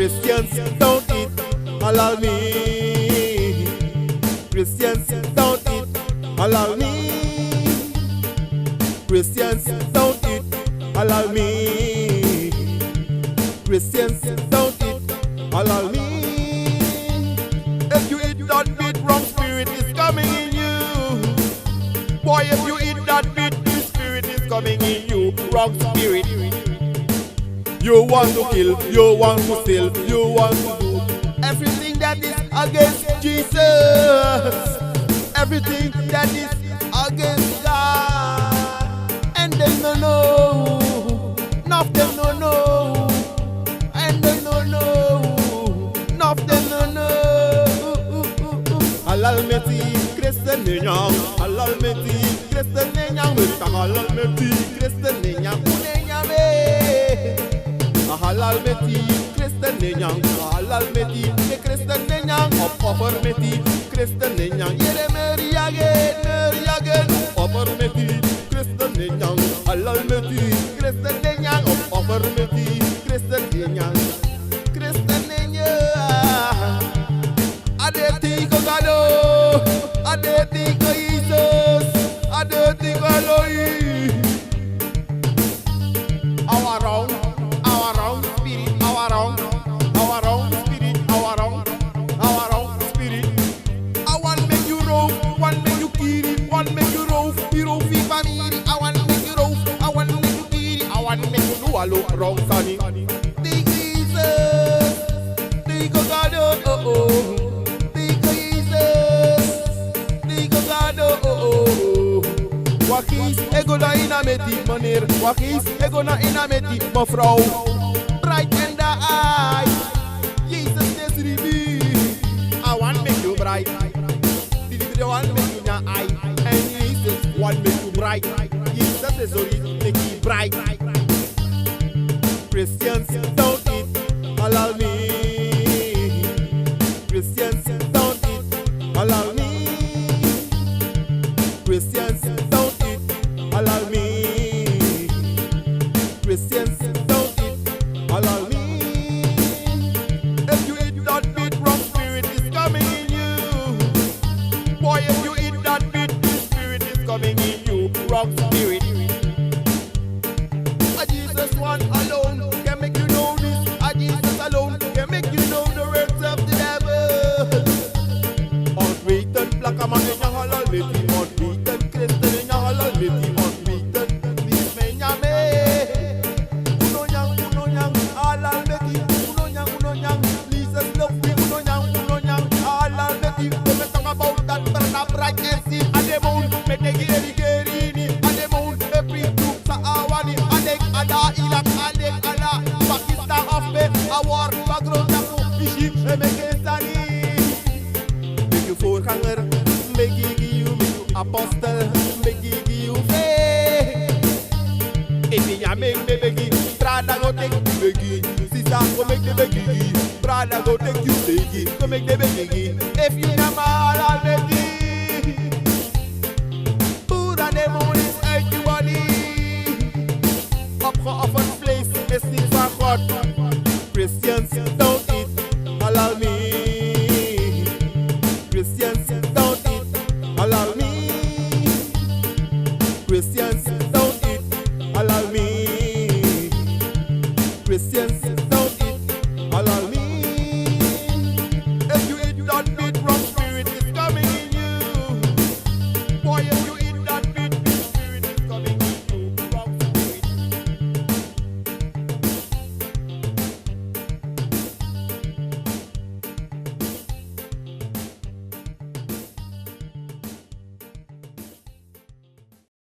Christians don't eat halal meat. Christians don't eat halal meat. Christians don't eat halal meat. Christians don't eat halal meat. If you eat that meat, wrong spirit is coming in you. Boy, if you eat that meat, this spirit is coming in you. Wrong spirit. You want to kill, you want to steal, you want to do everything that is against Jesus. Everything that is against God. And they don't know. None of them don't know. And they don't know. None of them don't know. Halal meti Kristen nenyang. Halal meti Kristen nenyang. Halal meti Kristen nenyang. Halal meti Kristen nenyang. Halal meti Kristen nenyang. Offer meti Kristen nenyang. Yere meri again. Offer meti Kristen nenyang. Halal meti Kristen nenyang. Offer meti Kristen nenyang. Kristen nenyang. Adeti ko gado. Adeti ko Jesus. Adeti ko Elohim. Our wrong spirit. I want make you rove, want make you kill, want make you rove, you rove family. I want make you rove, I want make you kill, I want make you do a look wrong, sonny. Think Jesus, think God, oh. Think Jesus, think God, oh. Wakis, egona ina meti manir. Wakis, egona ina meti mevrouw. Bright in the eye, Jesus is revealed. I want make you bright. The one make you your eye, and Jesus want make you bright. Jesus is only make you bright. Christians don't eat halal meat. Christians don't eat halal meat. Christians don't eat halal meat. Christians don't eat halal meat. If you eat that meat, wrong spirit is coming in you. Boy, if you eat that meat, this spirit is coming in you. Wrong spirit. A Jesus one alone can make you know this. A Jesus alone can make you know the words of the devil. Unbeaten black man in your halal meat. Unbeaten Christian in your halal meat. Unbeaten this man yame. Uno nyang halal meat. Uno nyang Jesus love me. Uno nyang halal meat. When we talk about that burn up bright and see and the moon me take it gerini and the moon me bring to sa awani adek ada ilak adek ada Pakistan of me a war background aku ishi me kestani. Make you voorganger, make you apostle, make you faith. If you make me begi, brother go take you begi. Sister go make the begi, brother go take you begi. Go make the begi. If you never halal begi, Buddha the moon is actually op een vlees is niet van God. Christians don't eat halal meat. Christians don't eat halal meat. Christians